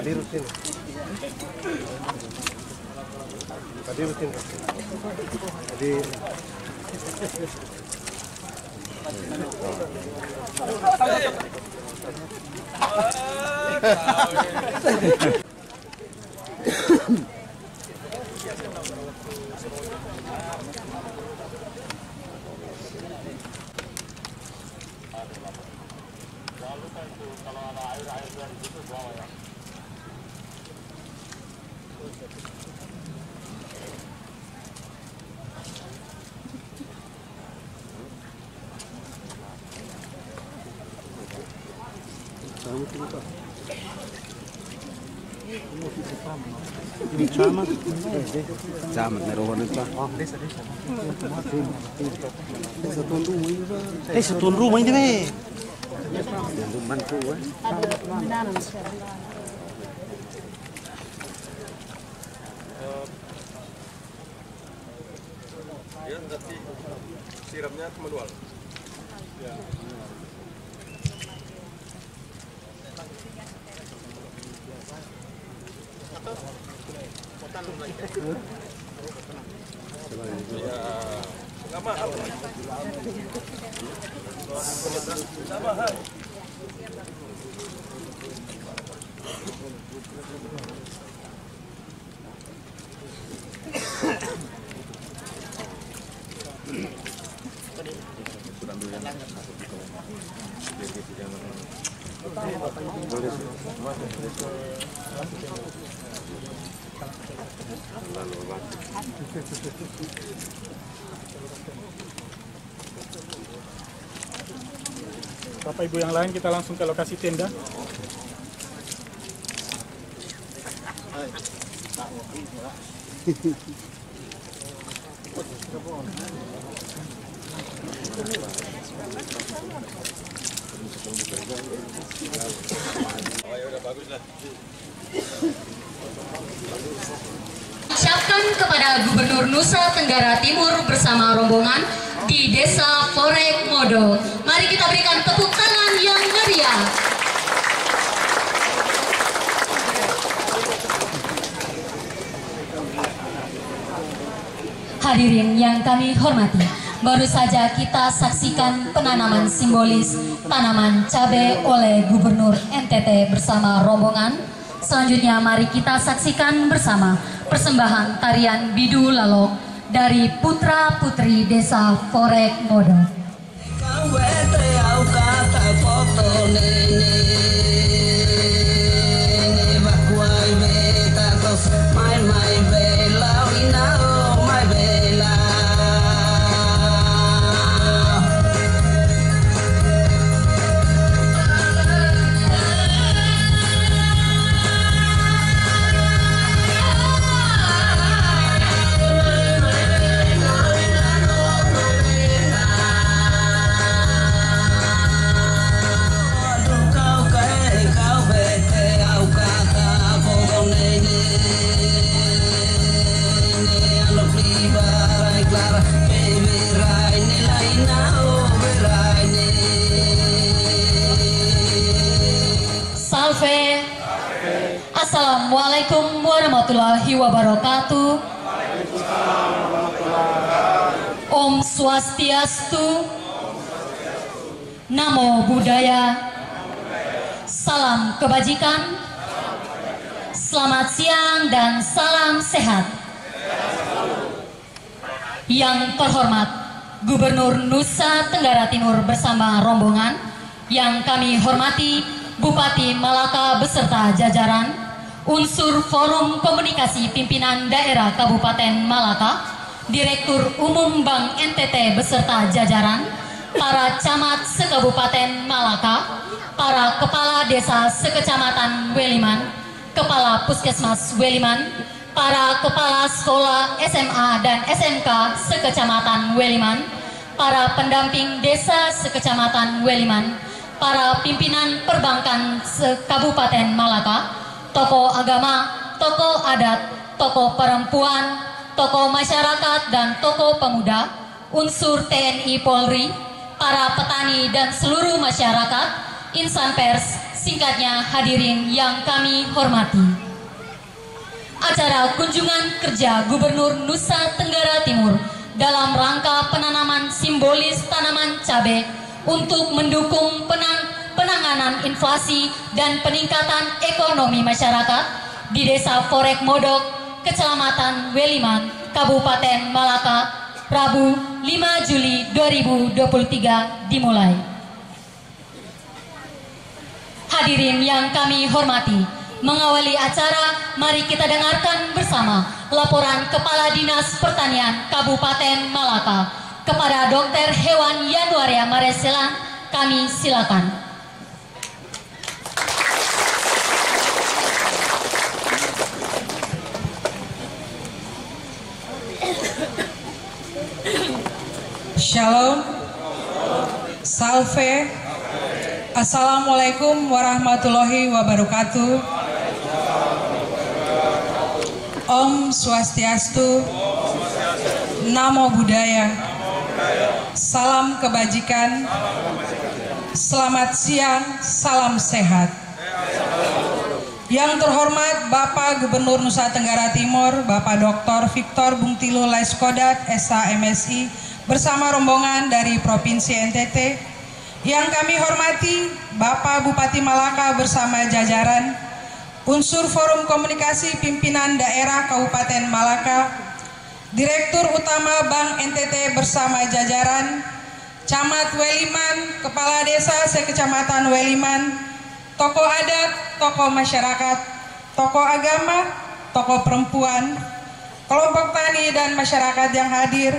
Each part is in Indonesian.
Tadi rutin. Tadi kalau ada air dari situ bawa ya. Camat meron ito. Satu rumah ini be. Ya, nanti siramnya manual. Ya. Nggak mahal. Nggak mahal. Bapak Ibu yang lain kita langsung ke lokasi tenda. Ucapkan kepada Gubernur Nusa Tenggara Timur bersama rombongan di Desa Forek Modo. Mari kita berikan tepuk tangan yang meriah. Hadirin yang kami hormati, baru saja kita saksikan penanaman simbolis tanaman cabai oleh Gubernur NTT bersama rombongan. Selanjutnya mari kita saksikan bersama persembahan tarian Bidu Lalok dari putra-putri Desa Forek Modo. Assalamualaikum warahmatullahi wabarakatuh. Om Swastiastu, Namo Buddhaya, salam kebajikan, selamat siang dan salam sehat. Yang terhormat Gubernur Nusa Tenggara Timur bersama rombongan, yang kami hormati Bupati Malaka beserta jajaran, unsur Forum Komunikasi Pimpinan Daerah Kabupaten Malaka, Direktur Umum Bank NTT beserta jajaran, para camat se-Kabupaten Malaka, para kepala desa se-Kecamatan Weliman, kepala puskesmas Weliman, para kepala sekolah SMA dan SMK se-Kecamatan Weliman, para pendamping desa se-Kecamatan Weliman, para pimpinan perbankan se-Kabupaten Malaka, tokoh agama, tokoh adat, tokoh perempuan, tokoh masyarakat dan tokoh pemuda, unsur TNI Polri, para petani dan seluruh masyarakat, insan pers, Singkatnya, hadirin yang kami hormati, acara kunjungan kerja Gubernur Nusa Tenggara Timur dalam rangka penanaman simbolis tanaman cabai untuk mendukung penanganan inflasi dan peningkatan ekonomi masyarakat di Desa Forek Modok, Kecamatan Weliman, Kabupaten Malaka, Rabu 5 Juli 2023 dimulai. Hadirin yang kami hormati, mengawali acara, mari kita dengarkan bersama laporan Kepala Dinas Pertanian Kabupaten Malaka kepada Dr. Hewan Yanuaria Mareselan. Kami silakan. Shalom, Salve, Assalamualaikum warahmatullahi wabarakatuh. Om Swastiastu, Namo Buddhaya, salam kebajikan, selamat siang, salam sehat. Yang terhormat Bapak Gubernur Nusa Tenggara Timur, Bapak Dr. Victor Bungtilu Laiskodat, SH MSI, bersama rombongan dari Provinsi NTT. Yang kami hormati Bapak Bupati Malaka bersama jajaran, unsur Forum Komunikasi Pimpinan Daerah Kabupaten Malaka, Direktur Utama Bank NTT bersama jajaran, Camat Weliman, Kepala Desa Sekecamatan Weliman, tokoh adat, tokoh masyarakat, tokoh agama, tokoh perempuan, kelompok tani dan masyarakat yang hadir,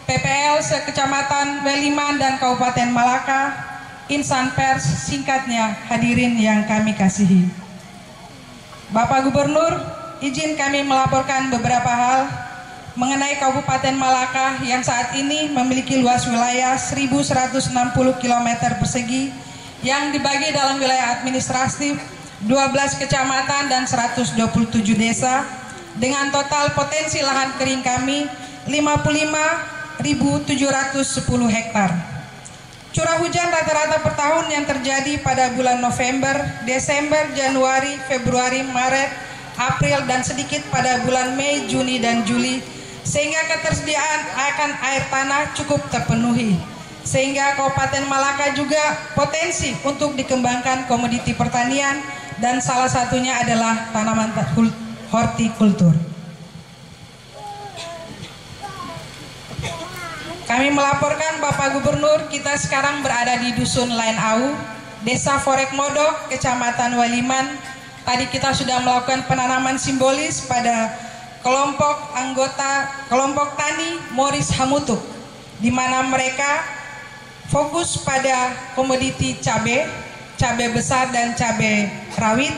PPL Sekecamatan Weliman dan Kabupaten Malaka, insan pers, singkatnya hadirin yang kami kasihi. Bapak Gubernur, izin kami melaporkan beberapa hal mengenai Kabupaten Malaka yang saat ini memiliki luas wilayah 1.160 km persegi yang dibagi dalam wilayah administratif 12 kecamatan dan 127 desa dengan total potensi lahan kering kami 55.710 hektar. Curah hujan rata-rata per tahun yang terjadi pada bulan November, Desember, Januari, Februari, Maret, April, dan sedikit pada bulan Mei, Juni, dan Juli, sehingga ketersediaan akan air tanah cukup terpenuhi. Sehingga Kabupaten Malaka juga potensi untuk dikembangkan komoditi pertanian dan salah satunya adalah tanaman hortikultur. Kami melaporkan Bapak Gubernur, kita sekarang berada di Dusun Lain Au, Desa Forek Modok, Kecamatan Weliman. Tadi kita sudah melakukan penanaman simbolis pada kelompok tani Moris Hamutuk, di mana mereka fokus pada komoditi cabai besar dan cabai rawit,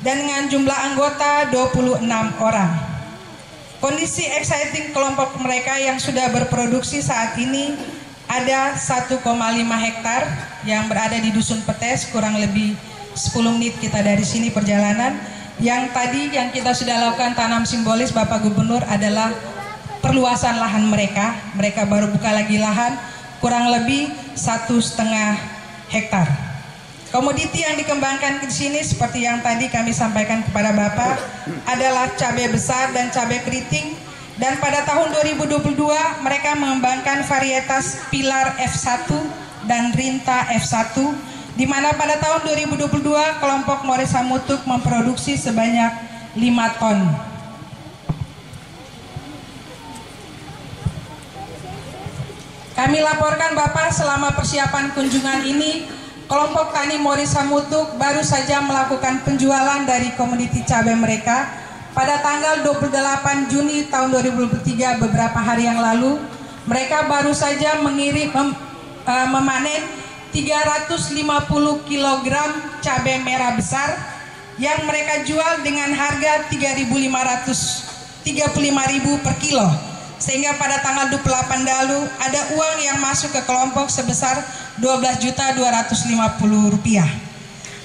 dan dengan jumlah anggota 26 orang. Kondisi exciting kelompok mereka yang sudah berproduksi saat ini ada 1,5 hektar yang berada di Dusun Petes, kurang lebih 10 menit kita dari sini perjalanan. Yang tadi yang kita sudah lakukan tanam simbolis Bapak Gubernur adalah perluasan lahan mereka. Mereka baru buka lagi lahan kurang lebih 1,5 hektar. Komoditi yang dikembangkan di sini seperti yang tadi kami sampaikan kepada Bapak adalah cabai besar dan cabai keriting, dan pada tahun 2022 mereka mengembangkan varietas Pilar F1 dan Rinta F1, di mana pada tahun 2022 kelompok Moris Hamutuk memproduksi sebanyak 5 ton. Kami laporkan Bapak, selama persiapan kunjungan ini kelompok tani Moris Hamutuk baru saja melakukan penjualan dari komoditi cabai mereka pada tanggal 28 Juni tahun 2023, beberapa hari yang lalu. Mereka baru saja memanen 350 kg cabai merah besar yang mereka jual dengan harga 35.000 per kilo. Sehingga pada tanggal 28 lalu ada uang yang masuk ke kelompok sebesar Rp12.250.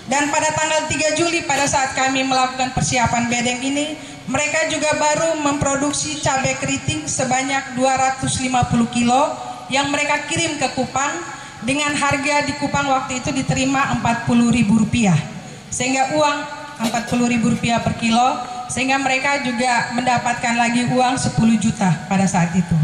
Dan pada tanggal 3 Juli pada saat kami melakukan persiapan bedeng ini, mereka juga baru memproduksi cabai keriting sebanyak 250 kilo yang mereka kirim ke Kupang dengan harga di Kupang waktu itu diterima Rp40.000. sehingga uang Rp40.000 per kilo, sehingga mereka juga mendapatkan lagi uang 10 juta pada saat itu.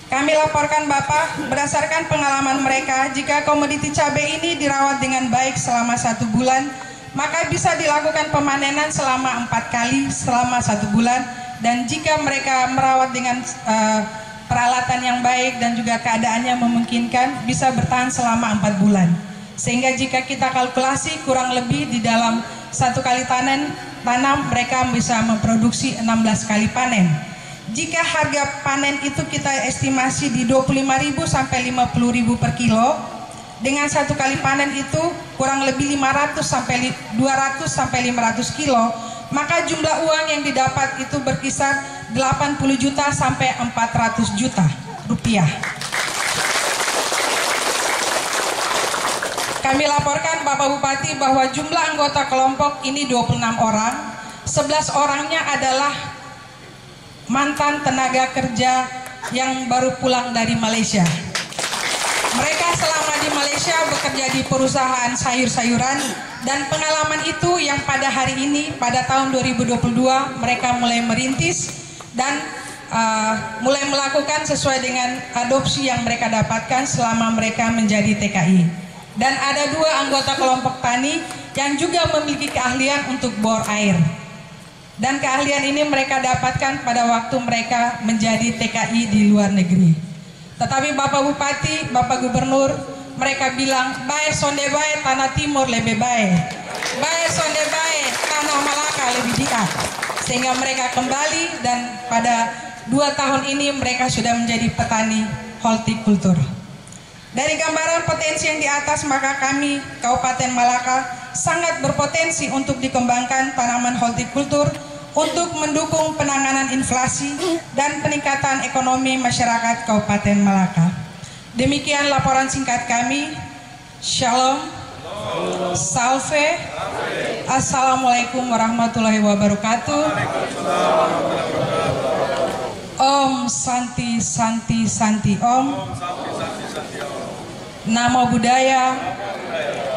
Kami laporkan Bapak, berdasarkan pengalaman mereka, jika komoditi cabai ini dirawat dengan baik selama 1 bulan, maka bisa dilakukan pemanenan selama 4 kali selama 1 bulan, dan jika mereka merawat dengan peralatan yang baik dan juga keadaannya memungkinkan, bisa bertahan selama 4 bulan. Sehingga jika kita kalkulasi kurang lebih di dalam 1 kali tanam mereka bisa memproduksi 16 kali panen. Jika harga panen itu kita estimasi di 25.000 sampai 50.000 per kilo, dengan 1 kali panen itu kurang lebih 200 sampai 500 kilo, maka jumlah uang yang didapat itu berkisar 80 juta sampai 400 juta rupiah. Kami laporkan Bapak Bupati bahwa jumlah anggota kelompok ini 26 orang, 11 orangnya adalah mantan tenaga kerja yang baru pulang dari Malaysia. Mereka selama di Malaysia bekerja di perusahaan sayur-sayuran, dan pengalaman itu yang pada hari ini, pada tahun 2022 mereka mulai merintis dan mulai melakukan sesuai dengan adopsi yang mereka dapatkan selama mereka menjadi TKI. Dan ada 2 anggota kelompok tani yang juga memiliki keahlian untuk bor air. Dan keahlian ini mereka dapatkan pada waktu mereka menjadi TKI di luar negeri. Tetapi Bapak Bupati, Bapak Gubernur, mereka bilang, bae sonde bae tanah timur lebih baik, bae sonde bae tanah Malaka lebih diak. Sehingga mereka kembali, dan pada 2 tahun ini mereka sudah menjadi petani hortikultur. Dari gambaran potensi yang di atas, maka kami Kabupaten Malaka sangat berpotensi untuk dikembangkan tanaman hortikultur untuk mendukung penanganan inflasi dan peningkatan ekonomi masyarakat Kabupaten Malaka. Demikian laporan singkat kami. Shalom, salve, assalamualaikum warahmatullahi wabarakatuh. Om Santi Santi Santi Om. Namo Buddhaya,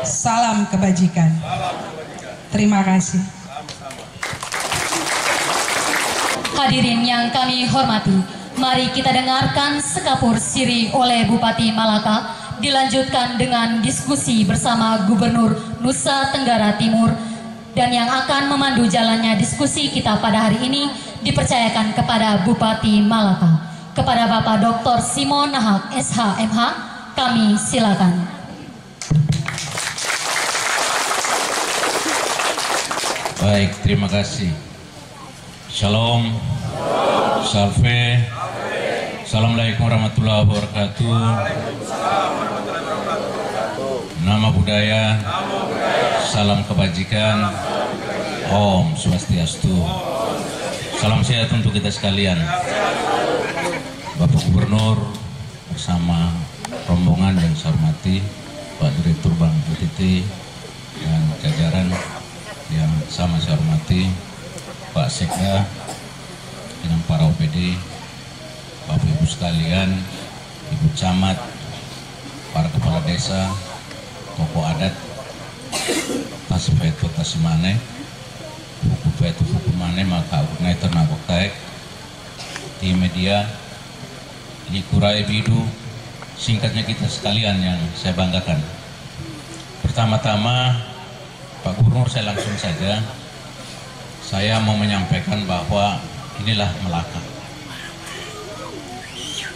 salam kebajikan. Terima kasih. Hadirin yang kami hormati, mari kita dengarkan sekapur siri oleh Bupati Malaka, dilanjutkan dengan diskusi bersama Gubernur Nusa Tenggara Timur, dan yang akan memandu jalannya diskusi kita pada hari ini dipercayakan kepada Bupati Malaka. Kepada Bapak Dr. Simon Nahak SH.MH, kami silakan. Baik, terima kasih. Shalom, salve, assalamualaikum warahmatullahi wabarakatuh. Nama budaya, salam kebajikan, Om Swastiastu. Salam sehat untuk kita sekalian. Bapak Gubernur bersama rombongan yang saya hormati, Pak Direktur Bank BTT dan jajaran yang sama saya hormati, Pak Sekda dengan para OPD, Bapak Ibu sekalian, Ibu Camat, para kepala desa, tokoh adat, Tasfetu Tasimane, Hukupetu Hukumane, maka Agungaitor Naboktaek, tim media, Likurai Bidu, singkatnya kita sekalian yang saya banggakan. Pertama-tama, Pak Gubernur, saya langsung saja, saya mau menyampaikan bahwa inilah Malaka.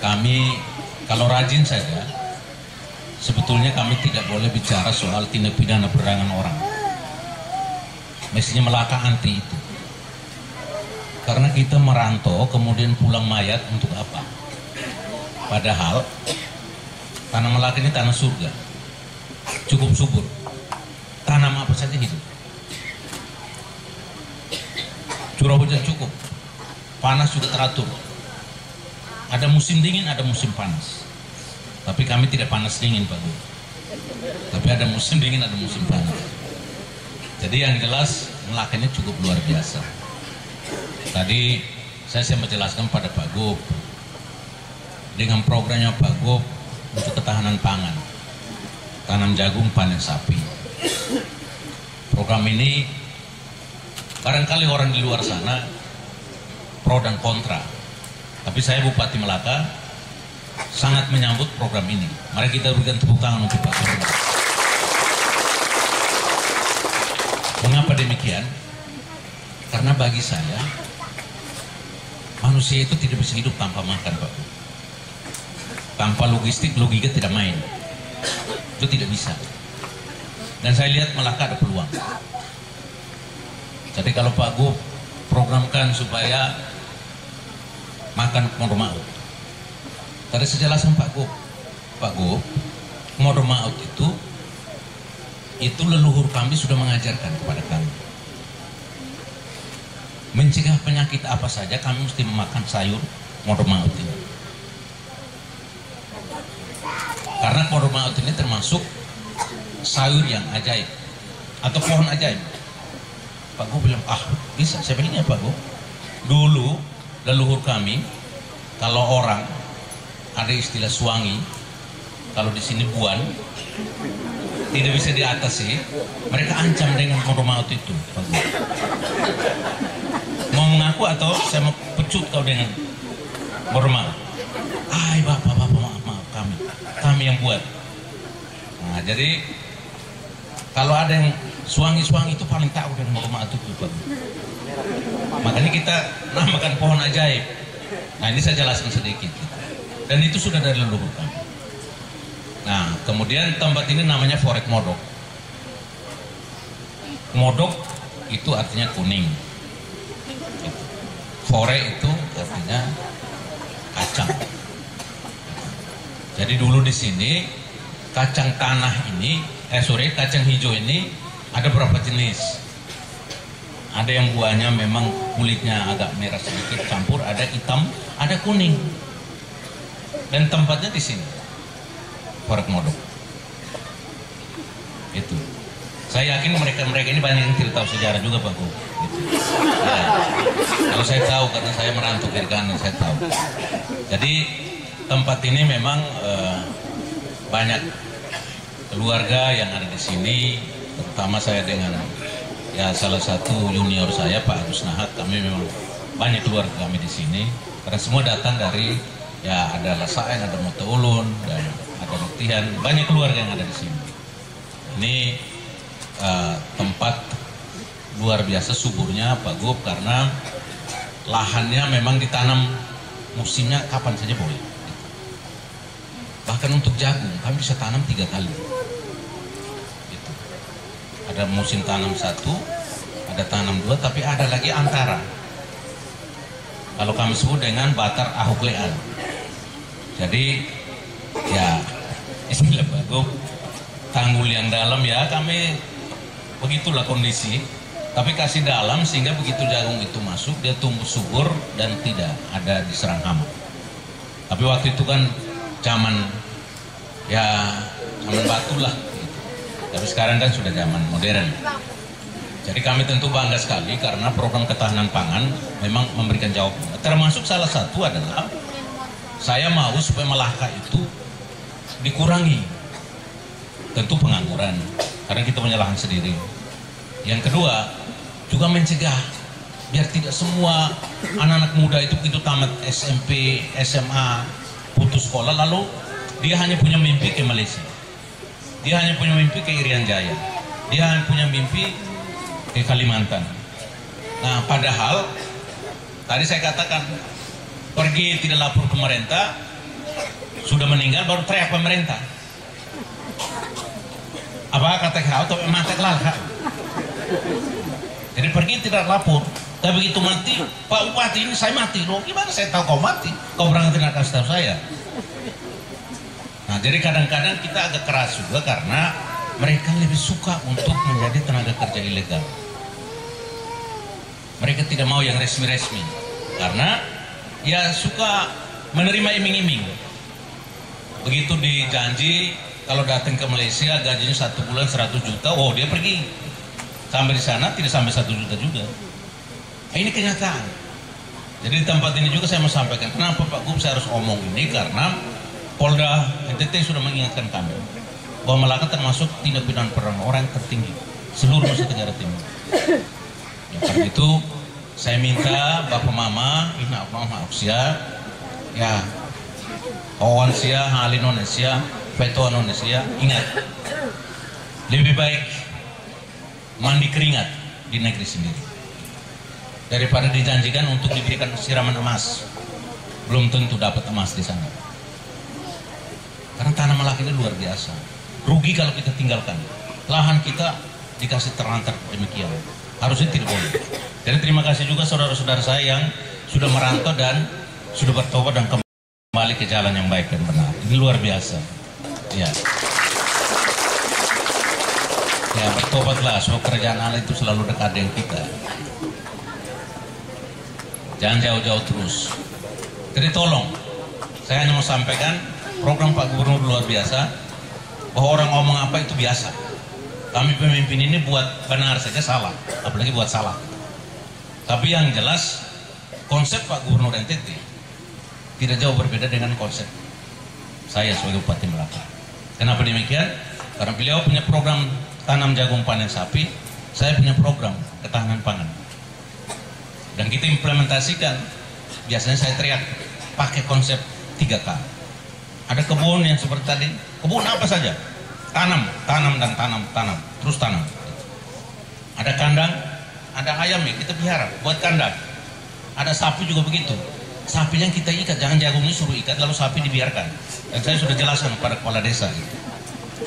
Kami kalau rajin saja, sebetulnya kami tidak boleh bicara soal tindak pidana perdagangan orang. Mestinya Malaka anti itu. Karena kita merantau kemudian pulang mayat untuk apa? Padahal tanah Malaka ini tanah surga, cukup subur, tanam apa saja hidup, curah hujan cukup, panas juga teratur, ada musim dingin, ada musim panas. Tapi kami tidak panas dingin, Pak Guru, tapi ada musim dingin, ada musim panas. Jadi yang jelas Malaka ini cukup luar biasa. Tadi saya menjelaskan pada Pak Gub, dengan programnya Pak Gub untuk ketahanan pangan, tanam jagung, panen sapi. program ini barangkali orang di luar sana pro dan kontra, tapi saya Bupati Melaka sangat menyambut program ini. Mari kita berikan tepuk tangan untuk Pak Gubernur. Mengapa demikian? Karena bagi saya manusia itu tidak bisa hidup tanpa makan, Pak. Tanpa logistik, logika tidak main. Itu tidak bisa. Dan saya lihat Melaka ada peluang. Jadi kalau Pak Gub programkan supaya makan Komodo Maut. Tadi sejelasan Pak Gub, Komodo Maut itu leluhur kami sudah mengajarkan kepada kami. Mencegah penyakit apa saja kami mesti memakan sayur Komodo Maut ini. Karena Komodo Maut ini termasuk sayur yang ajaib atau pohon ajaib. Pak Gub bilang, bisa. Saya bilang, Pak Gub, dulu leluhur kami, kalau orang ada istilah suwangi, kalau di sini buan, tidak bisa diatasi, mereka ancam dengan Komodo Maut itu, Pak Gub. Mau mengaku atau saya mau pecut kau dengan Komodo Maut? Bapak, maaf kami yang buat. Nah, jadi kalau ada yang suwangi-suwangi itu paling tahu dengan Komodo Maut itu, Pak. Makanya kita namakan pohon ajaib. Nah, ini saya jelaskan sedikit. Dan itu sudah dari leluhur kami. Nah, kemudian tempat ini namanya Forek Modok. Modok itu artinya kuning. Fore itu artinya kacang. Jadi dulu di sini kacang tanah ini, kacang hijau ini ada berapa jenis? Ada yang buahnya memang kulitnya agak merah sedikit, campur, ada hitam, ada kuning. Dan tempatnya di sini, Forek Modok. Itu. Saya yakin mereka ini banyak yang tidak tahu sejarah juga, Pak Gub. Gitu. Ya. Kalau saya tahu karena saya merantau kiri kanan, saya tahu. Jadi tempat ini memang banyak keluarga yang ada di sini, terutama saya dengan salah satu junior saya Pak Agus Nahat. Kami memang banyak keluarga kami di sini karena semua datang dari ada Lasaen, ada Mata Ulun, dan ada Muktihan, banyak keluarga yang ada di sini. Ini tempat luar biasa suburnya Pak Gub karena lahannya memang ditanam musimnya kapan saja boleh. Bahkan untuk jagung kami bisa tanam 3 kali. Gitu. Ada musim tanam 1, ada tanam 2, tapi ada lagi antara. Kalau kami sebut dengan batar ahuklean. Jadi istilah Pak Gub, tanggul yang dalam kami begitulah kondisi. Tapi kasih dalam sehingga begitu jagung itu masuk dia tumbuh subur dan tidak ada diserang hama. Tapi waktu itu kan zaman batu lah gitu. Tapi sekarang kan sudah zaman modern. Jadi kami tentu bangga sekali karena program ketahanan pangan memang memberikan jawaban. Termasuk salah satu adalah saya mau supaya Melaka itu dikurangi tentu pengangguran karena kita punya lahan sendiri. Yang kedua juga mencegah biar tidak semua anak-anak muda itu begitu tamat SMP, SMA, putus sekolah lalu dia hanya punya mimpi ke Malaysia, dia hanya punya mimpi ke Irian Jaya, dia hanya punya mimpi ke Kalimantan. Nah, padahal tadi saya katakan pergi tidak lapor pemerintah, sudah meninggal baru teriak pemerintah. Apa kata kau atau mati kelaka? Jadi pergi tidak lapor, tapi begitu mati, Pak Bupati ini saya mati loh. Gimana saya tahu kau mati? Kau berangkat tidak kasih tahu saya. Nah, jadi kadang-kadang kita agak keras juga karena mereka lebih suka untuk menjadi tenaga kerja ilegal. Mereka tidak mau yang resmi-resmi karena suka menerima iming-iming. Begitu dijanji kalau datang ke Malaysia gajinya 1 bulan 100 juta, dia pergi. Sampai di sana tidak sampai 1 juta juga. Ini kenyataan. Jadi di tempat ini juga saya mau sampaikan kenapa Pak Gub saya harus omong ini karena Polda NTT sudah mengingatkan kami bahwa Melaka termasuk tindak pidana perdagangan orang yang tertinggi seluruh Nusa Tenggara Timur. Ya, karena itu saya minta Bapak Mama, Ina Mama Oksia, ya, Owan Sia, Halin Sia, Peto Indonesia, ingat, lebih baik mandi keringat di negeri sendiri daripada dijanjikan untuk diberikan siraman emas. Belum tentu dapat emas di sana. Karena tanah Malaka ini luar biasa. Rugi kalau kita tinggalkan. Lahan kita dikasih terlantar demikian. Harusnya tidak boleh. Jadi terima kasih juga saudara-saudara saya yang sudah merantau dan sudah bertobat dan kembali ke jalan yang baik dan benar. Ini luar biasa. Ya. Ya, bertobatlah. So kerjaan Allah itu selalu dekat dengan kita. Jangan jauh-jauh terus. Jadi tolong, saya hanya mau sampaikan program Pak Gubernur luar biasa, bahwa orang ngomong apa itu biasa. Kami pemimpin ini buat benar saja salah, apalagi buat salah. Tapi yang jelas, konsep Pak Gubernur NTT tidak jauh berbeda dengan konsep saya sebagai Bupati Melaka. Kenapa demikian? Karena beliau punya program tanam jagung panen sapi, saya punya program ketahanan pangan. Dan kita implementasikan, biasanya saya teriak, pakai konsep 3K. Ada kebun yang seperti tadi, kebun apa saja, tanam, terus tanam. Ada kandang, ada ayam ya kita pelihara, buat kandang. Ada sapi juga begitu. Sapinya kita ikat, jangan jagungnya suruh ikat, lalu sapi dibiarkan. Dan saya sudah jelaskan kepada kepala desa.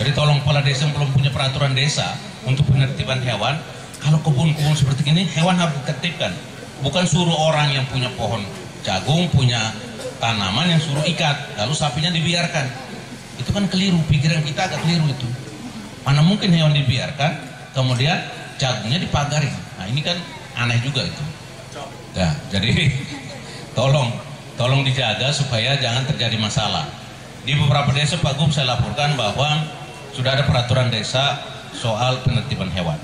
Jadi tolong kepala desa yang belum punya peraturan desa untuk penertiban hewan, kalau kebun-kebun seperti ini, hewan harus ditertibkan. Bukan suruh orang yang punya pohon jagung, punya tanaman yang suruh ikat, lalu sapinya dibiarkan. Itu kan keliru, pikiran kita agak keliru itu. Mana mungkin hewan dibiarkan, kemudian jagungnya dipagarin. Nah ini kan aneh juga itu. Ya, jadi tolong dijaga supaya jangan terjadi masalah. Di beberapa desa Pak Gub saya laporkan bahwa sudah ada peraturan desa soal penertiban hewan.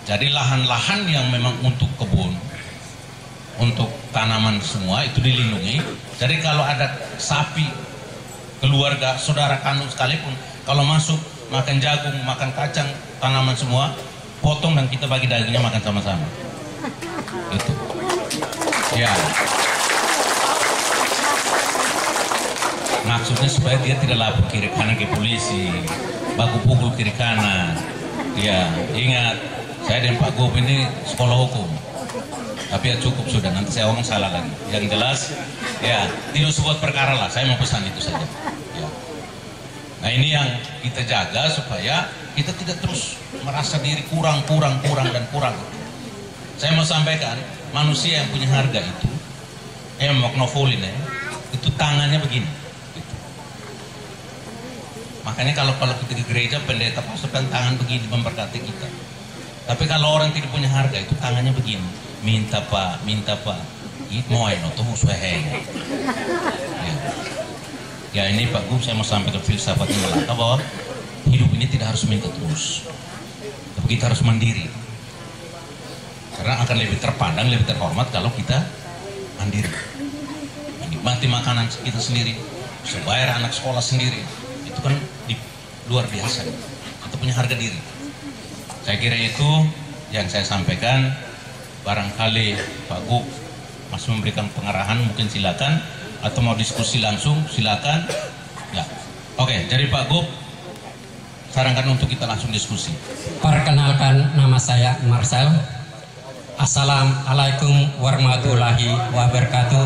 Jadi lahan-lahan yang memang untuk kebun, untuk tanaman semua itu dilindungi. Jadi kalau ada sapi, keluarga, saudara kandung sekalipun, kalau masuk makan jagung, makan kacang, tanaman semua, potong dan kita bagi dagingnya makan sama-sama. Itu. Ya. Maksudnya supaya dia tidak lapor kiri kanan ke polisi, baku pukul kiri kanan. Ya, ingat, saya dan Pak Gub ini sekolah hukum. Tapi ya cukup sudah, nanti saya ngomong salah lagi. Yang jelas, ya tidak sebuah perkara lah, saya mau pesan itu saja. Ya. Nah ini yang kita jaga supaya kita tidak terus merasa diri kurang. Saya mau sampaikan, manusia yang punya harga itu, Magnofolin ya, itu tangannya begini. Gitu. Makanya kalau kita ke gereja, pendeta pasukan tangan begini memberkati kita. Tapi kalau orang tidak punya harga itu tangannya begini. Minta pak, mau ayo tuh suaheng. Ya ini Pak Gub, saya mau sampaikan filsafat Melaka bahwa hidup ini tidak harus minta terus, tapi kita harus mandiri. Karena akan lebih terpandang, lebih terhormat kalau kita mandiri, menikmati makanan kita sendiri, bisa bayar anak sekolah sendiri. Itu kan luar biasa. Kita punya harga diri. Saya kira itu yang saya sampaikan. Barangkali Pak Gub masih memberikan pengarahan, mungkin silakan, atau mau diskusi langsung silakan. Ya, oke. Jadi Pak Gub, sarankan untuk kita langsung diskusi. Perkenalkan, nama saya Marcel. Assalamualaikum warahmatullahi wabarakatuh.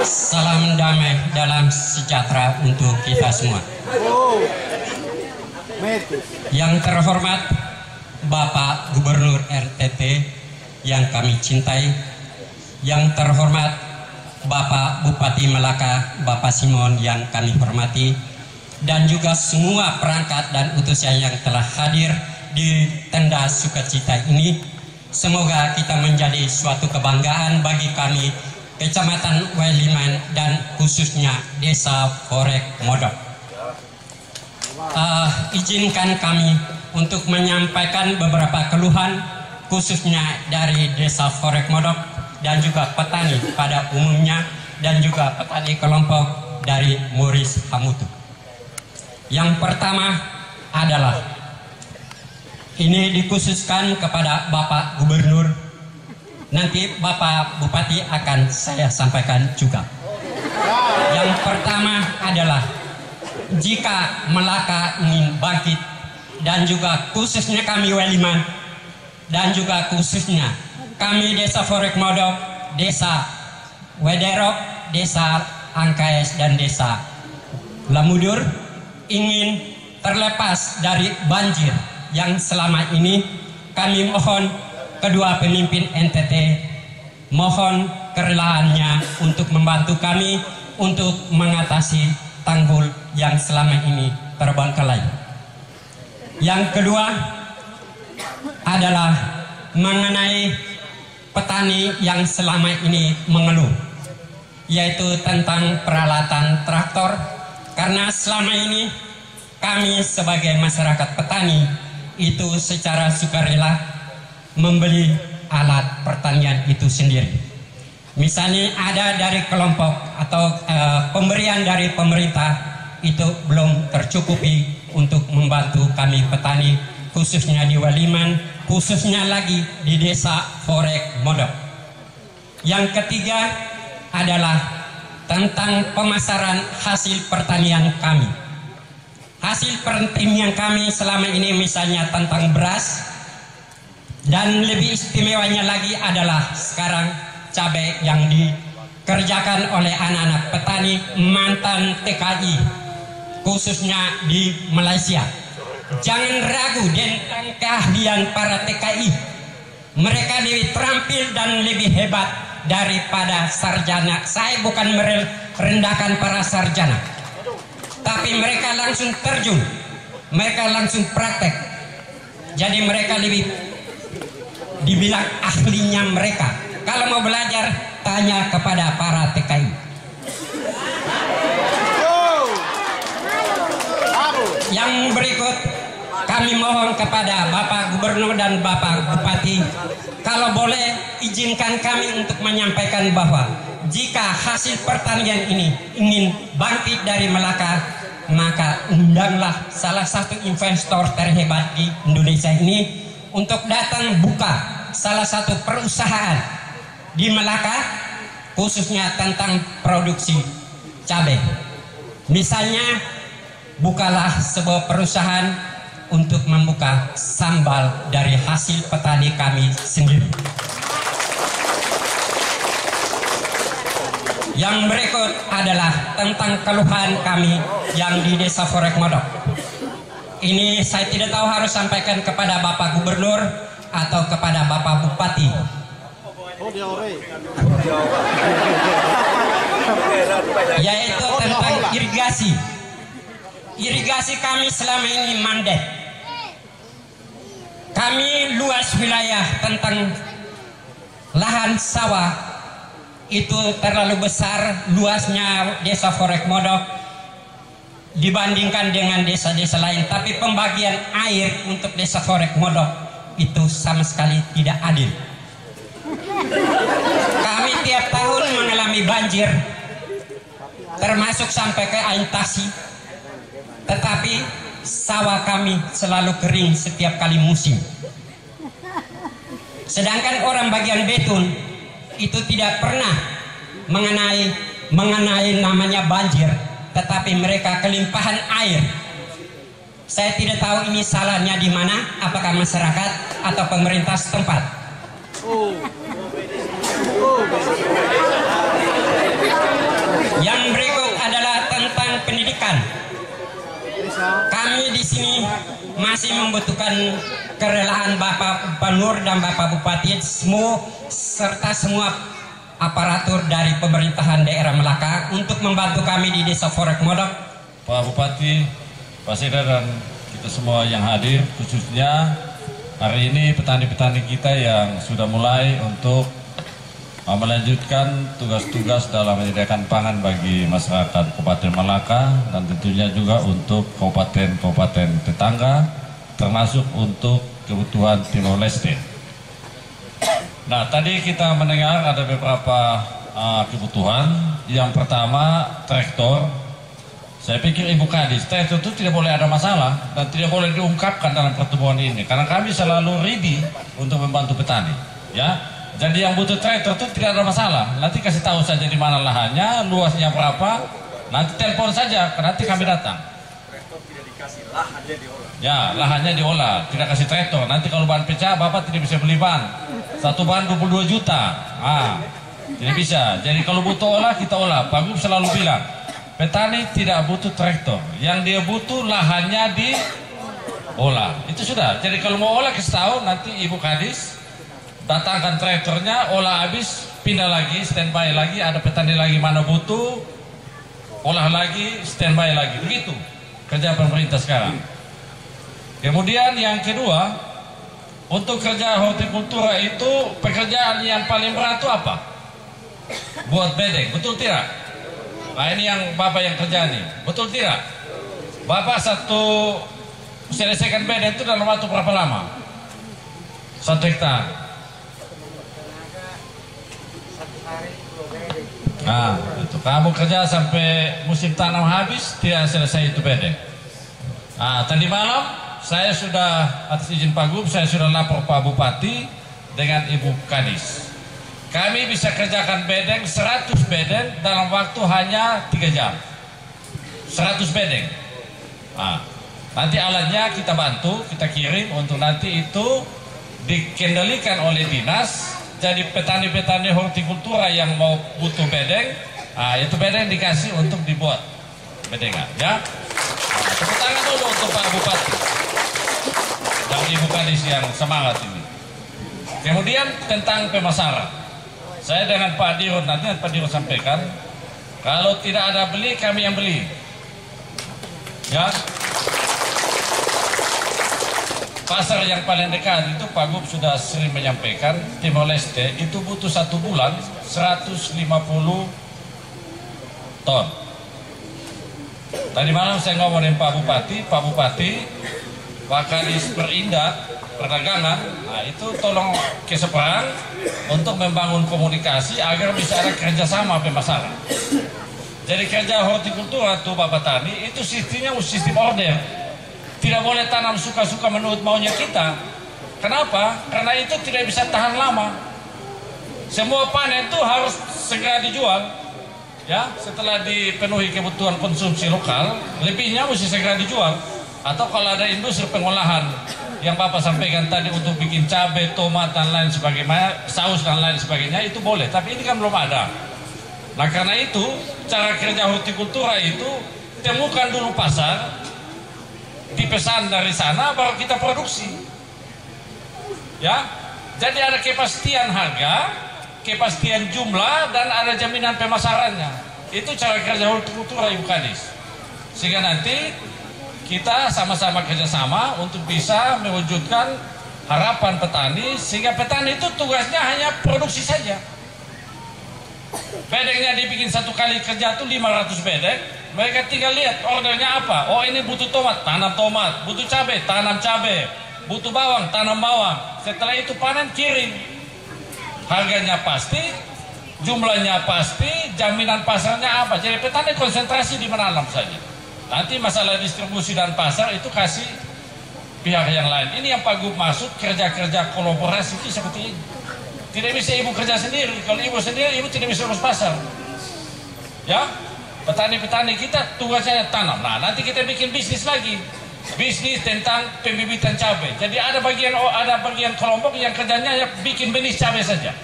Salam damai dalam sejahtera untuk kita semua. Yang terhormat Bapak Gubernur NTT yang kami cintai, yang terhormat Bapak Bupati Melaka, Bapak Simon yang kami hormati, dan juga semua perangkat dan utusan yang telah hadir di tenda sukacita ini. Semoga kita menjadi suatu kebanggaan bagi kami, Kecamatan Weliman dan khususnya Desa Forek Modok. Izinkan kami untuk menyampaikan beberapa keluhan khususnya dari Desa Forek Modok dan juga petani pada umumnya, dan juga petani kelompok dari Muris Hamutu. Yang pertama adalah ini dikhususkan kepada Bapak Gubernur. Nanti Bapak Bupati akan saya sampaikan juga. Yang pertama adalah jika Melaka ingin bangkit, dan juga khususnya kami Weliman, dan juga khususnya kami Desa Forek Modok, Desa Wederok, Desa Angkais, dan Desa Lamudur ingin terlepas dari banjir yang selama ini, kami mohon kedua pemimpin NTT mohon kerelaannya untuk membantu kami untuk mengatasi tanggul yang selama ini terbengkalai. Yang kedua adalah mengenai petani yang selama ini mengeluh, yaitu tentang peralatan traktor, karena selama ini kami sebagai masyarakat petani itu secara sukarela membeli alat pertanian itu sendiri. Misalnya ada dari kelompok atau pemberian dari pemerintah itu belum tercukupi untuk membantu kami petani, khususnya di Weliman, khususnya lagi di Desa Forek Modok. Yang ketiga adalah tentang pemasaran hasil pertanian kami. Hasil pertanian kami selama ini misalnya tentang beras, dan lebih istimewanya lagi adalah sekarang cabai yang dikerjakan oleh anak-anak petani mantan TKI, khususnya di Malaysia. Jangan ragu tentang keahlian para TKI. Mereka lebih terampil dan lebih hebat daripada sarjana. Saya bukan merendahkan para sarjana, tapi mereka langsung terjun, mereka langsung praktek. Jadi mereka lebih dibilang ahlinya mereka. Kalau mau belajar, tanya kepada para TKI. Yang berikut, kami mohon kepada Bapak Gubernur dan Bapak Bupati, kalau boleh izinkan kami untuk menyampaikan bahwa jika hasil pertanian ini ingin bangkit dari Melaka, maka undanglah salah satu investor terhebat di Indonesia ini untuk datang buka salah satu perusahaan di Melaka, khususnya tentang produksi cabai. Misalnya, bukalah sebuah perusahaan untuk membuka sambal dari hasil petani kami sendiri. Yang berikut adalah tentang keluhan kami yang di Desa Forek Modok. Ini saya tidak tahu harus sampaikan kepada Bapak Gubernur atau kepada Bapak Bupati. Yaitu tentang irigasi. Irigasi kami selama ini mandek. Kami luas wilayah tentang lahan sawah itu terlalu besar luasnya Desa Forek Modok dibandingkan dengan desa-desa lain, tapi pembagian air untuk Desa Forek Modok itu sama sekali tidak adil. Kami tiap tahun mengalami banjir, termasuk sampai ke Aintasi, tetapi sawah kami selalu kering setiap kali musim. Sedangkan orang bagian Betun itu tidak pernah mengenai namanya banjir, tetapi mereka kelimpahan air. Saya tidak tahu ini salahnya di mana, apakah masyarakat atau pemerintah setempat. Yang berikut adalah tentang pendidikan. Kami di sini masih membutuhkan kerelaan Bapak Gubernur dan Bapak Bupati serta semua aparatur dari pemerintahan daerah Melaka untuk membantu kami di Desa Forek Modok. Pak Bupati, Pak Sekda, dan kita semua yang hadir, khususnya hari ini petani-petani kita yang sudah mulai untuk melanjutkan tugas-tugas dalam menyediakan pangan bagi masyarakat Kabupaten Melaka dan tentunya juga untuk kabupaten-kabupaten tetangga, termasuk untuk kebutuhan Timor Leste. Nah, tadi kita mendengar ada beberapa kebutuhan. Yang pertama, traktor. Saya pikir Ibu Kadis, traktor itu tidak boleh ada masalah dan tidak boleh diungkapkan dalam pertemuan ini, karena kami selalu ready untuk membantu petani. Ya, jadi yang butuh traktor itu tidak ada masalah. Nanti kasih tahu saja di mana lahannya, luasnya berapa. Nanti telepon saja, nanti kami datang. Traktor tidak dikasih, lahannya diolah. Ya, lahannya diolah, tidak kasih traktor. Nanti kalau bahan pecah, Bapak tidak bisa beli ban. Satu ban 22 juta. Tidak bisa. Jadi kalau butuh olah, kita olah. Pak Gub selalu bilang, petani tidak butuh traktor. Yang dia butuh lahannya diolah. Itu sudah. Jadi kalau mau olah, kasih tahu, nanti Ibu Kadis datangkan traktornya, olah habis, pindah lagi, standby lagi. Ada petani lagi mana butuh, olah lagi, standby lagi. Begitu kerja pemerintah sekarang. Kemudian yang kedua, untuk kerja hortikultura itu pekerjaan yang paling berat itu apa? Buat bedeng, betul tidak? Nah ini yang Bapak yang kerja nih, betul tidak? Bapak selesaikan bedeng itu dalam waktu berapa lama? 1 hektar. Nah, itu kamu kerja sampai musim tanam habis tidak selesai itu bedeng. Nah, tadi malam saya sudah atas izin Pak Gub, saya sudah lapor Pak Bupati dengan Ibu Kadis. Kami bisa kerjakan bedeng 100 bedeng dalam waktu hanya 3 jam. 100 bedeng. Nah, nanti alatnya kita bantu, kita kirim untuk nanti itu dikendalikan oleh dinas. Jadi petani-petani hortikultura yang mau butuh bedeng, itu bedeng dikasih untuk dibuat bedengan, ya. Tepuk tangan dulu untuk Pak Bupati dan Ibu Kadis yang semangat ini. Kemudian tentang pemasaran, saya dengan Pak Dirut nanti Pak Dirut sampaikan, kalau tidak ada beli, kami yang beli, ya. Pasar yang paling dekat itu Pak Gub sudah sering menyampaikan, Timor Leste itu butuh 1 bulan 150 ton. Tadi malam saya ngomong dengan Pak Bupati, Pak Kadis Perindak Perdagangan, nah itu tolong ke Seberang untuk membangun komunikasi agar bisa ada kerjasama pemasaran. Jadi kerja hortikultura tuh Pak Petani itu sistemnya sistem order. Tidak boleh tanam suka-suka menurut maunya kita. Kenapa? Karena itu tidak bisa tahan lama. Semua panen itu harus segera dijual. Ya, setelah dipenuhi kebutuhan konsumsi lokal, lebihnya mesti segera dijual. Atau kalau ada industri pengolahan yang Bapak sampaikan tadi untuk bikin cabai, tomat dan lain sebagainya, saus dan lain sebagainya, itu boleh. Tapi ini kan belum ada. Nah karena itu cara kerja hortikultura itu temukan dulu pasar, dipesan dari sana baru kita produksi. Ya, jadi ada kepastian harga, kepastian jumlah dan ada jaminan pemasarannya. Itu cara kerja hortikultura Ibu Kadis. Sehingga nanti kita sama-sama kerjasama untuk bisa mewujudkan harapan petani, sehingga petani itu tugasnya hanya produksi saja. Bedengnya dibikin 1 kali kerja itu 500 bedeng. Mereka tinggal lihat ordernya apa. Oh ini butuh tomat, tanam tomat. Butuh cabai, tanam cabai. Butuh bawang, tanam bawang. Setelah itu panen, kirim. Harganya pasti, jumlahnya pasti, jaminan pasarnya apa. Jadi petani konsentrasi di menanam saja. Nanti masalah distribusi dan pasar itu kasih pihak yang lain. Ini yang Pak Gub maksud kerja-kerja kolaborasi itu seperti ini. Tidak bisa Ibu kerja sendiri. Kalau Ibu sendiri, Ibu tidak bisa urus pasar. Ya, petani-petani kita tugasnya tanam. Nah, nanti kita bikin bisnis lagi. Bisnis tentang pembibitan cabai. Jadi ada bagian kelompok yang kerjanya ya bikin benih cabai saja.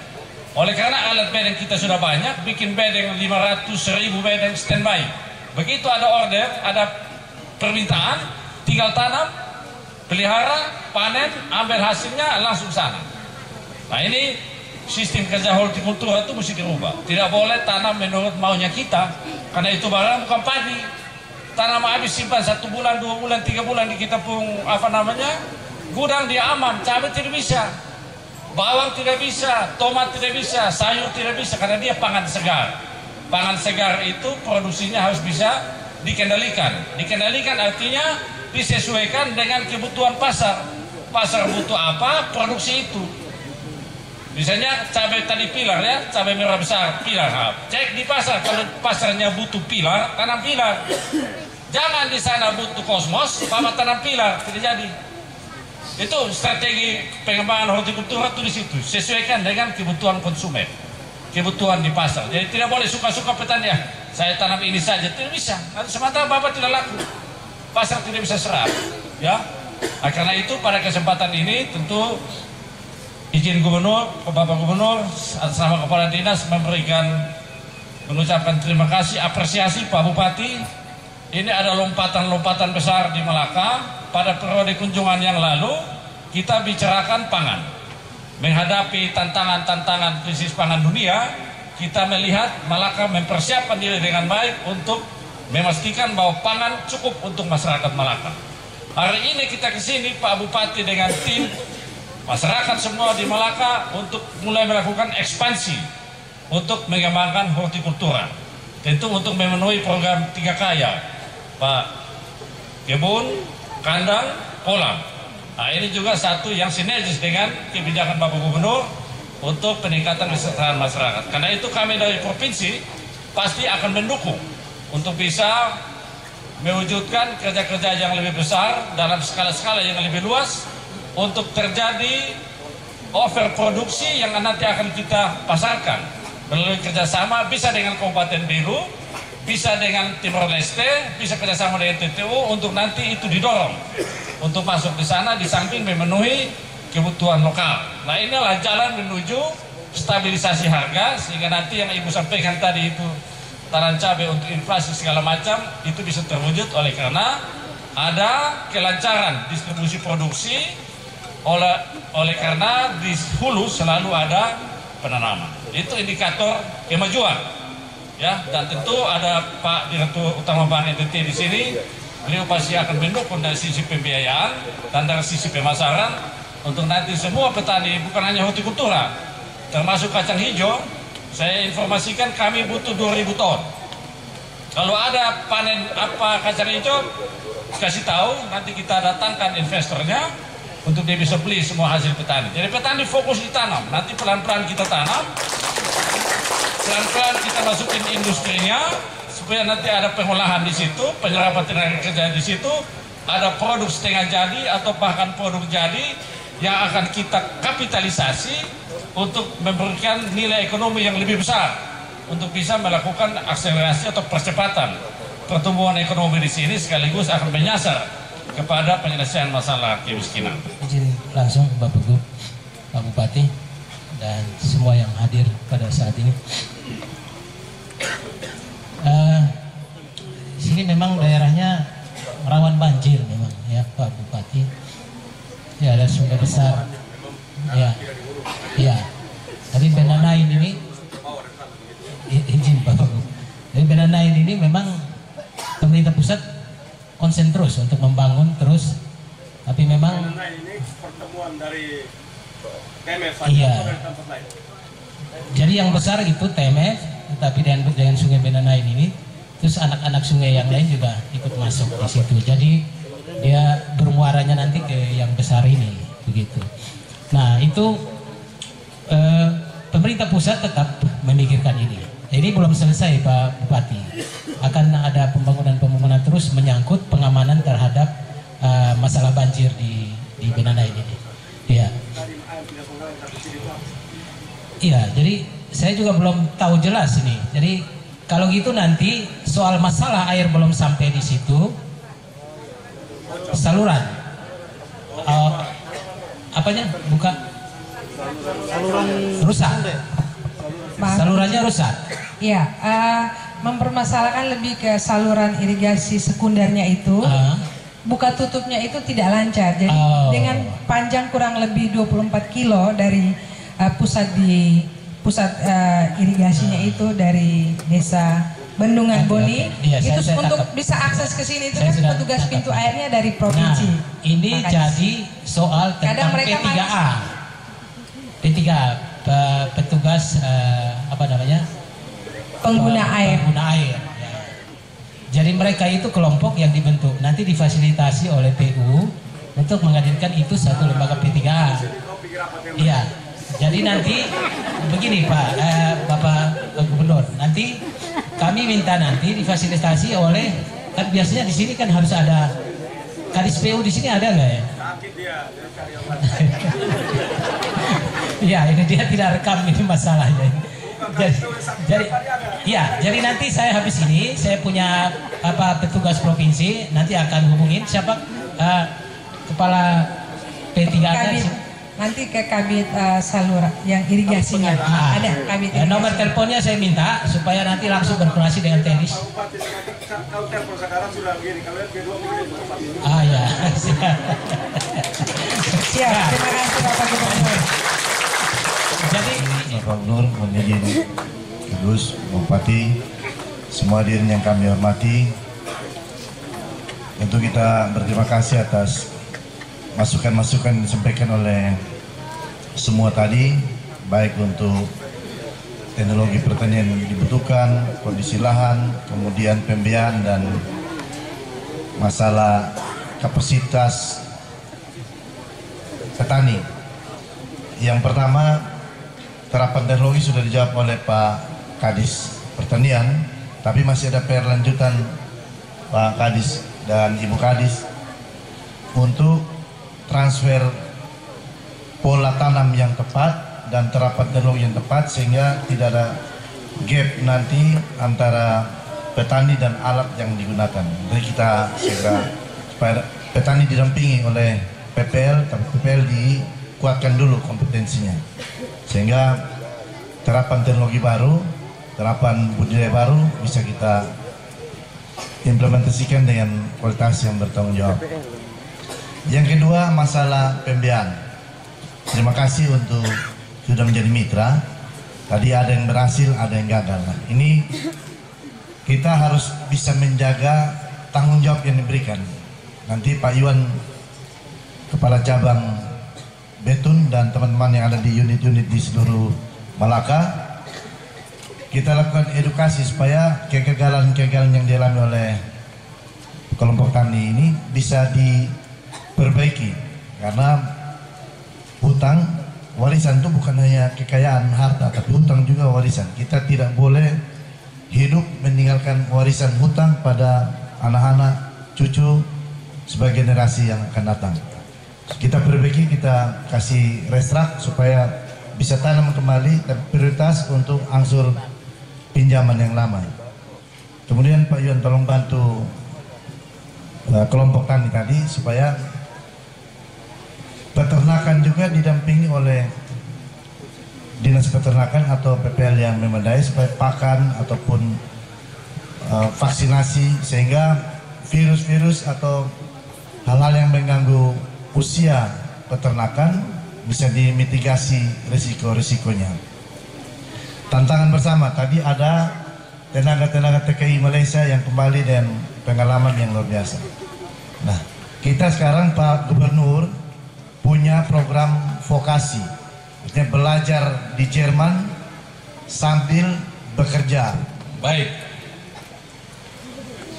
Oleh karena alat bedeng kita sudah banyak, bikin bedeng 500.000 bedeng standby. Begitu ada order, ada permintaan, tinggal tanam, pelihara, panen, ambil hasilnya langsung sana. Nah ini sistem kerja hortikultura itu mesti dirubah. Tidak boleh tanam menurut maunya kita, karena itu barang bukan padi. Tanam habis simpan 1 bulan, 2 bulan, 3 bulan di kita pun gudang dia aman. Cabai tidak bisa, bawang tidak bisa, tomat tidak bisa, sayur tidak bisa, karena dia pangan segar. Pangan segar itu produksinya harus bisa dikendalikan. Dikendalikan artinya disesuaikan dengan kebutuhan pasar. Pasar butuh apa, produksi itu. Misalnya cabai tadi pilar ya, cabai merah besar, pilar. Cek di pasar, kalau pasarnya butuh pilar, tanam pilar. Jangan di sana butuh kosmos, Bapak tanam pilar, tidak jadi. Itu strategi pengembangan hortikultura itu di situ. Sesuaikan dengan kebutuhan konsumen, kebutuhan di pasar. Jadi tidak boleh suka-suka petani, ya saya tanam ini saja, tidak bisa. Nanti sementara Bapak tidak laku, pasar tidak bisa serap. Ya, karena itu pada kesempatan ini tentu izin Gubernur, Bapak Gubernur atas nama Kepala Dinas mengucapkan terima kasih, apresiasi Pak Bupati. Ini ada lompatan-lompatan besar di Malaka. Pada periode kunjungan yang lalu kita bicarakan pangan. Menghadapi tantangan-tantangan krisis pangan dunia, kita melihat Malaka mempersiapkan diri dengan baik untuk memastikan bahwa pangan cukup untuk masyarakat Malaka. Hari ini kita ke sini Pak Bupati dengan tim masyarakat semua di Malaka untuk mulai melakukan ekspansi untuk mengembangkan hortikultura. Tentu untuk memenuhi program 3K ya, Pak, kebun, kandang, kolam. Nah, ini juga satu yang sinergis dengan kebijakan Bapak Gubernur untuk peningkatan kesejahteraan masyarakat. Karena itu kami dari provinsi pasti akan mendukung untuk bisa mewujudkan kerja-kerja yang lebih besar dalam skala-skala yang lebih luas untuk terjadi overproduksi yang nanti akan kita pasarkan melalui kerjasama bisa dengan Kabupaten Belu, bisa dengan Timor Leste, bisa kerjasama dengan TTU untuk nanti itu didorong untuk masuk di sana di samping memenuhi kebutuhan lokal. Nah, inilah jalan menuju stabilisasi harga sehingga nanti yang Ibu sampaikan tadi itu tanam cabai untuk inflasi segala macam itu bisa terwujud oleh karena ada kelancaran distribusi produksi oleh karena di hulu selalu ada penanaman. Itu indikator kemajuan. Ya, dan tentu ada Pak Direktur Utama Bank NTT di sini. Beliau pasti akan mendukung dari sisi pembiayaan dan dari sisi pemasaran untuk nanti semua petani bukan hanya hortikultura, termasuk kacang hijau. Saya informasikan kami butuh 2000 ton. Kalau ada panen apa kacang hijau, kasih tahu, nanti kita datangkan investornya untuk dia bisa beli semua hasil petani. Jadi petani fokus ditanam, nanti pelan-pelan kita tanam, pelan-pelan kita masukin industrinya, supaya nanti ada pengolahan di situ, penyerapan tenaga kerja di situ, ada produk setengah jadi atau bahkan produk jadi yang akan kita kapitalisasi untuk memberikan nilai ekonomi yang lebih besar untuk bisa melakukan akselerasi atau percepatan pertumbuhan ekonomi di sini sekaligus akan menyasar kepada penyelesaian masalah kemiskinan. Izin langsung Bapak Bupati dan semua yang hadir pada saat ini. Sini memang daerahnya rawan banjir memang ya Pak Bupati. Ya ada sungai besar. Ya. Tapi Benanain ini izin Bapak. Jadi Benanain ini memang pemerintah pusat konsen terus untuk membangun terus. Tapi memang ini pertemuan dari TMF saja. Iya. Jadi yang besar itu TMF, tapi dengan sungai Benanain ini, terus anak-anak sungai yang lain juga ikut masuk di situ. Jadi dia bermuaranya nanti ke yang besar ini, begitu. Nah itu pemerintah pusat tetap memikirkan ini. Ini belum selesai Pak Bupati. Akan ada pembangunan terus menyangkut pengamanan terhadap masalah banjir di Benanain ini. Iya. Iya, jadi saya juga belum tahu jelas ini. Jadi kalau gitu nanti soal masalah air belum sampai di situ, saluran, apanya? Buka saluran rusak. Salurannya rusak. Iya, mempermasalahkan lebih ke saluran irigasi sekundernya itu. Buka tutupnya itu tidak lancar. Jadi dengan panjang kurang lebih 24 kilo dari pusat irigasinya itu dari desa Bendungan Boni. Itu untuk bisa akses ke sini itu kan petugas pintu airnya dari provinsi. Nah, ini jadi soal tentang P3A. P3A petugas apa namanya? Pengguna air. Ya. Jadi mereka itu kelompok yang dibentuk nanti difasilitasi oleh PU untuk menghadirkan itu satu lembaga P3A. Iya. Jadi nanti begini Pak Bapak Gubernur, nanti kami minta nanti difasilitasi oleh kan biasanya di sini kan harus ada Kadis PU di sini ada nggak ya? Sakit dia Iya, ini dia tidak rekam ini masalahnya. Jadi nanti saya habis ini saya punya petugas provinsi nanti akan hubungin siapa kepala P3A nanti ke Kabit Salura yang irigasinya ada Kabit irigasi. Nomor teleponnya saya minta supaya nanti langsung berkoordinasi dengan teknis. Kalau telepon sekarang sudah begini, kalian kedua begini. Ya. Siap, terima kasih Bapak Gubernur. Jadi Bapak Gubernur, Mohon izin Kudus, Bupati, semua hadirin yang kami hormati, tentu kita berterima kasih atas masukan-masukan yang disampaikan oleh semua tadi, baik untuk teknologi pertanian yang dibutuhkan, kondisi lahan, kemudian pembiayaan dan masalah kapasitas petani. Yang pertama, terapan teknologi sudah dijawab oleh Pak Kadis Pertanian, tapi masih ada PR lanjutan Pak Kadis dan Ibu Kadis untuk transfer pola tanam yang tepat dan terapan teknologi yang tepat sehingga tidak ada gap nanti antara petani dan alat yang digunakan. Jadi kita segera supaya petani didampingi oleh PPL, tapi PPL dikuatkan dulu kompetensinya sehingga terapan teknologi baru, terapan budidaya baru bisa kita implementasikan dengan kualitas yang bertanggung jawab. Yang kedua, masalah pembiayaan. Terima kasih untuk sudah menjadi mitra. Tadi ada yang berhasil, ada yang gagal. Nah, ini kita harus bisa menjaga tanggung jawab yang diberikan. Nanti Pak Iwan, Kepala Cabang Betun dan teman-teman yang ada di unit-unit di seluruh Malaka, kita lakukan edukasi supaya kegagalan-kegagalan yang dialami oleh kelompok tani ini bisa diperbaiki, karena hutang warisan itu bukan hanya kekayaan harta, tapi hutang juga warisan. Kita tidak boleh hidup meninggalkan warisan hutang pada anak-anak, cucu sebagai generasi yang akan datang. Kita perbaiki, kita kasih restrak supaya bisa tanam kembali, dan prioritas untuk angsur pinjaman yang lama. Kemudian Pak Iwan tolong bantu kelompok tani tadi supaya peternakan juga didampingi oleh dinas peternakan atau PPL yang memadai supaya pakan ataupun vaksinasi sehingga virus-virus atau hal-hal yang mengganggu usia peternakan bisa dimitigasi risiko-risikonya. Tantangan bersama tadi ada tenaga-tenaga TKI Malaysia yang kembali dengan pengalaman yang luar biasa. Nah, kita sekarang Pak Gubernur punya program vokasi, artinya belajar di Jerman sambil bekerja. Baik.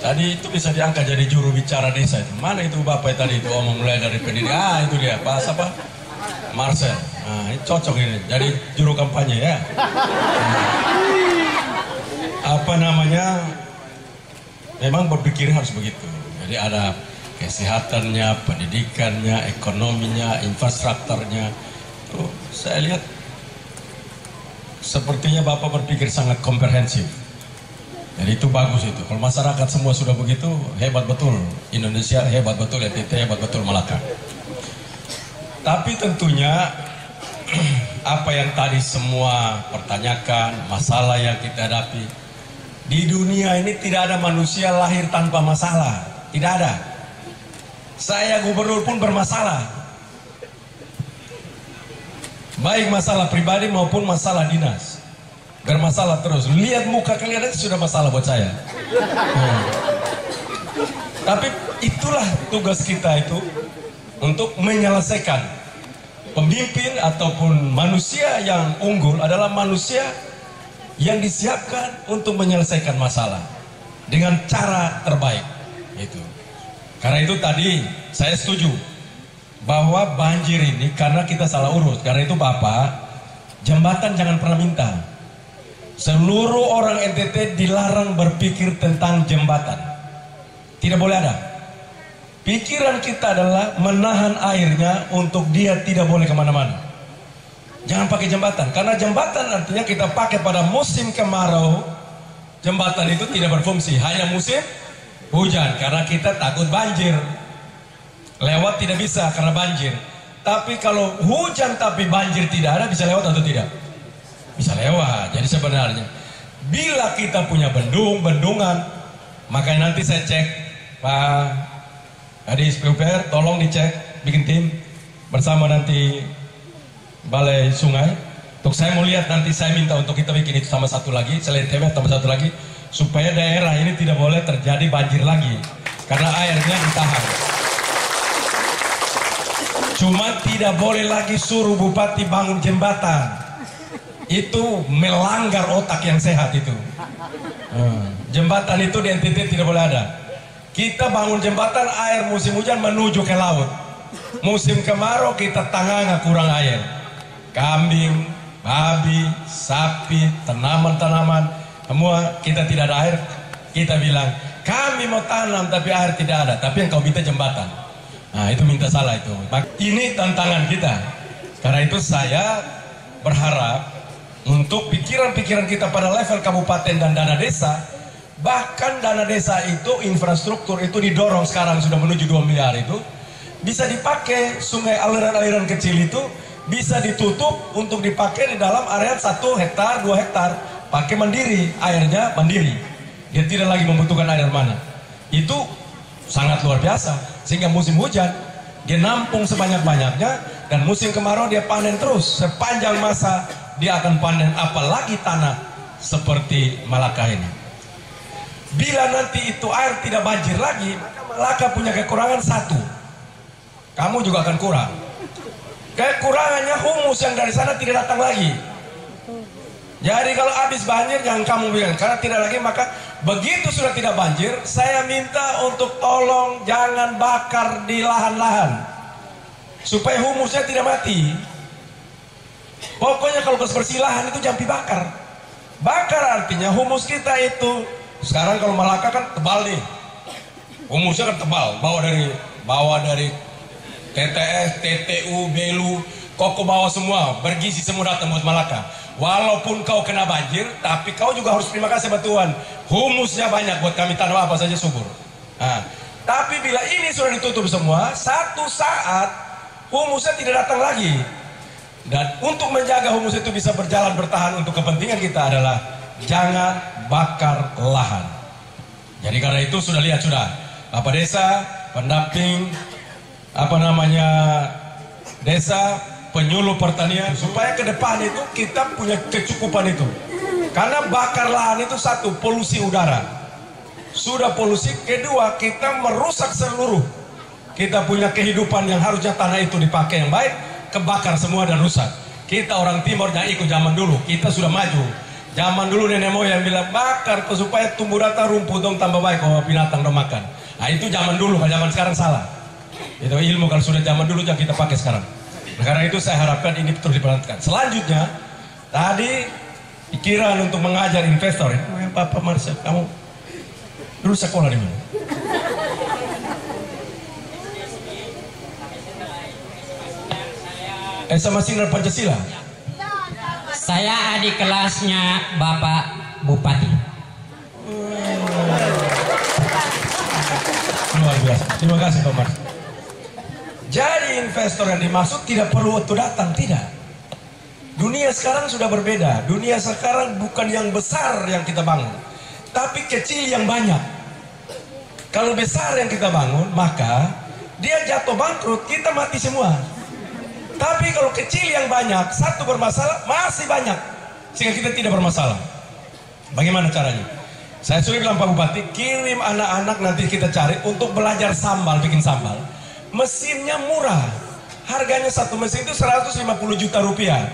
Tadi itu bisa diangkat jadi juru bicara desa itu. Mana itu Bapak tadi itu omong mulai dari pendidikan? Itu dia, Pak siapa? Marcel. Nah, ini cocok ini. Jadi juru kampanye ya. Apa namanya? Memang berpikir harus begitu. Jadi ada kesehatannya, pendidikannya, ekonominya, infrastrukturnya. Tuh, saya lihat sepertinya Bapak berpikir sangat komprehensif. Jadi itu bagus itu. Kalau masyarakat semua sudah begitu, hebat betul Indonesia, hebat betul NTT, hebat betul Malaka. Tapi tentunya apa yang tadi semua pertanyakan, masalah yang kita hadapi di dunia ini, tidak ada manusia lahir tanpa masalah, tidak ada. Saya gubernur pun bermasalah, baik masalah pribadi maupun masalah dinas. Bermasalah terus. Lihat muka kalian aja sudah masalah buat saya. Tapi itulah tugas kita itu, untuk menyelesaikan. Pemimpin ataupun manusia yang unggul adalah manusia yang disiapkan untuk menyelesaikan masalah dengan cara terbaik. Itu. Karena itu tadi saya setuju bahwa banjir ini karena kita salah urus. Karena itu Bapak, jembatan jangan pernah minta. Seluruh orang NTT dilarang berpikir tentang jembatan. Tidak boleh ada. Pikiran kita adalah menahan airnya untuk dia tidak boleh kemana-mana. Jangan pakai jembatan, karena jembatan artinya kita pakai pada musim kemarau. Jembatan itu tidak berfungsi, hanya musim hujan, karena kita takut banjir. Lewat tidak bisa karena banjir. Tapi kalau hujan tapi banjir tidak ada, bisa lewat atau tidak? Bisa lewat. Jadi sebenarnya bila kita punya bendungan, makanya nanti saya cek Pak Adis PUPR, tolong dicek, bikin tim bersama nanti Balai Sungai. Untuk saya mau lihat, nanti saya minta untuk kita bikin itu sama satu lagi, selain TMF tambah satu lagi, supaya daerah ini tidak boleh terjadi banjir lagi, karena airnya ditahan. Cuma tidak boleh lagi suruh bupati bangun jembatan. Itu melanggar otak yang sehat itu. Jembatan itu di NTT tidak boleh ada. Kita bangun jembatan, air musim hujan menuju ke laut. Musim kemarau kita tanganga kurang air. Kambing, babi, sapi, tanaman-tanaman, semua kita tidak ada air. Kita bilang, kami mau tanam tapi air tidak ada. Tapi yang kau minta jembatan. Nah itu minta salah itu. Ini tantangan kita. Karena itu saya berharap untuk pikiran-pikiran kita pada level kabupaten dan dana desa. Bahkan dana desa itu, infrastruktur itu didorong sekarang sudah menuju 2 miliar itu. Bisa dipakai sungai, aliran-aliran kecil itu bisa ditutup untuk dipakai di dalam area 1 hektar, 2 hektar. Pakai mandiri, airnya mandiri. Dia tidak lagi membutuhkan air mana. Itu sangat luar biasa. Sehingga musim hujan dia nampung sebanyak-banyaknya, dan musim kemarau dia panen terus. Sepanjang masa dia akan panen, apalagi tanah seperti Malaka ini. Bila nanti itu air tidak banjir lagi, maka Malaka punya kekurangan satu. Kamu juga akan kurang. Kekurangannya humus yang dari sana tidak datang lagi. Jadi kalau habis banjir jangan kamu bilang, karena tidak lagi, maka begitu sudah tidak banjir, saya minta untuk tolong jangan bakar di lahan-lahan. Supaya humusnya tidak mati. Pokoknya kalau bersih lahan itu jangan dibakar. Bakar artinya humus kita itu. Sekarang kalau Malaka kan tebal nih, humusnya kan tebal, bawa dari TTS, TTU, Belu, Koko bawa semua, bergizi semua datang buat Malaka. Walaupun kau kena banjir, tapi kau juga harus terima kasih buat Tuhan, humusnya banyak buat kami tanam apa saja subur. Nah, tapi bila ini sudah ditutup semua, satu saat humusnya tidak datang lagi. Dan untuk menjaga humus itu bisa berjalan bertahan untuk kepentingan kita adalah jangan bakar lahan. Jadi karena itu sudah lihat sudah Bapak Desa, pendamping desa, penyuluh pertanian, supaya ke depan itu kita punya kecukupan itu. Karena bakar lahan itu satu, polusi udara. Sudah polusi, kedua kita merusak seluruh. Kita punya kehidupan yang harusnya tanah itu dipakai yang baik, kebakar semua dan rusak. Kita orang timur yang ikut zaman dulu, kita sudah maju. Zaman dulu nenek moyang bilang bakar supaya tumbuh rata rumput dong tambah baik kalau binatang dong makan. Nah itu zaman dulu, kalau zaman sekarang salah. Itu ilmu kalau sudah zaman dulu jangan kita pakai sekarang. Nah, karena itu saya harapkan ini terus diperhatikan. Selanjutnya tadi pikiran untuk mengajar investor. Bapak Marsha, kamu dulu sekolah di mana? Sama Sinar Pancasila. Saya adik kelasnya Bapak Bupati. Luar biasa. Terima kasih Pak Mas. Jadi investor yang dimaksud tidak perlu waktu datang, tidak. Dunia sekarang sudah berbeda. Dunia sekarang bukan yang besar yang kita bangun, tapi kecil yang banyak. Kalau besar yang kita bangun, maka dia jatuh bangkrut, kita mati semua. Tapi kalau kecil yang banyak, satu bermasalah, masih banyak, sehingga kita tidak bermasalah. Bagaimana caranya? Saya sudah bilang Pak Bupati, kirim anak-anak nanti kita cari untuk belajar sambal, bikin sambal. Mesinnya murah, harganya satu mesin itu 150 juta rupiah.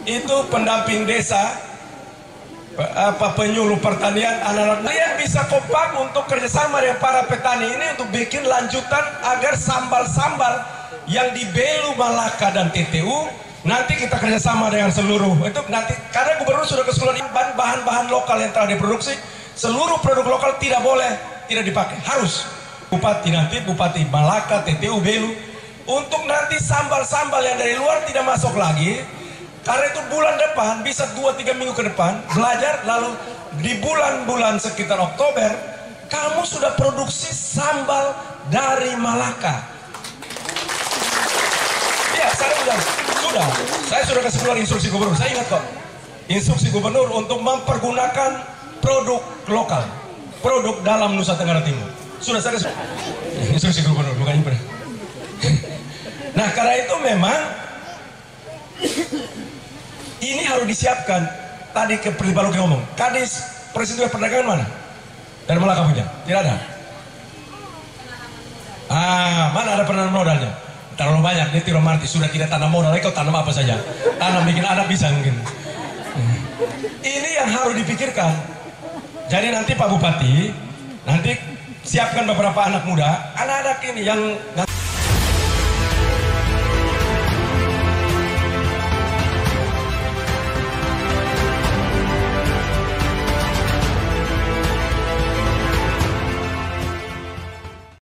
Itu pendamping desa, penyuluh pertanian, anak-anak yang bisa kompak untuk kerjasama dengan para petani ini untuk bikin lanjutan agar sambal-sambal yang di Belu, Malaka dan TTU nanti kita kerjasama dengan seluruh itu nanti, karena gubernur sudah keseluruhan bahan-bahan lokal yang telah diproduksi, seluruh produk lokal tidak boleh tidak dipakai. Harus. Bupati nanti, Bupati Malaka, TTU, Belu. Untuk nanti sambal-sambal yang dari luar tidak masuk lagi. Karena itu bulan depan, bisa 2-3 minggu ke depan, belajar, lalu di bulan-bulan sekitar Oktober, kamu sudah produksi sambal dari Malaka. Ya, saya sudah kasih keluar instruksi gubernur. Saya ingat kok, instruksi gubernur untuk mempergunakan produk lokal, produk dalam Nusa Tenggara Timur. Sudah saya kasih instruksi gubernur, bukan impres. Nah, karena itu memang ini harus disiapkan. Tadi ke Pribaluki ngomong, Kadis Presiden Perdagangan mana? Dari Malaka punya? Tidak ada. Mana ada penanam modalnya? Terlalu banyak, dia tidak mengerti. Sudah tidak tanam modal, kau tanam apa saja. Tanam bikin anak bisa mungkin. Ini yang harus dipikirkan. Jadi nanti Pak Bupati, nanti siapkan beberapa anak muda, anak-anak ini yang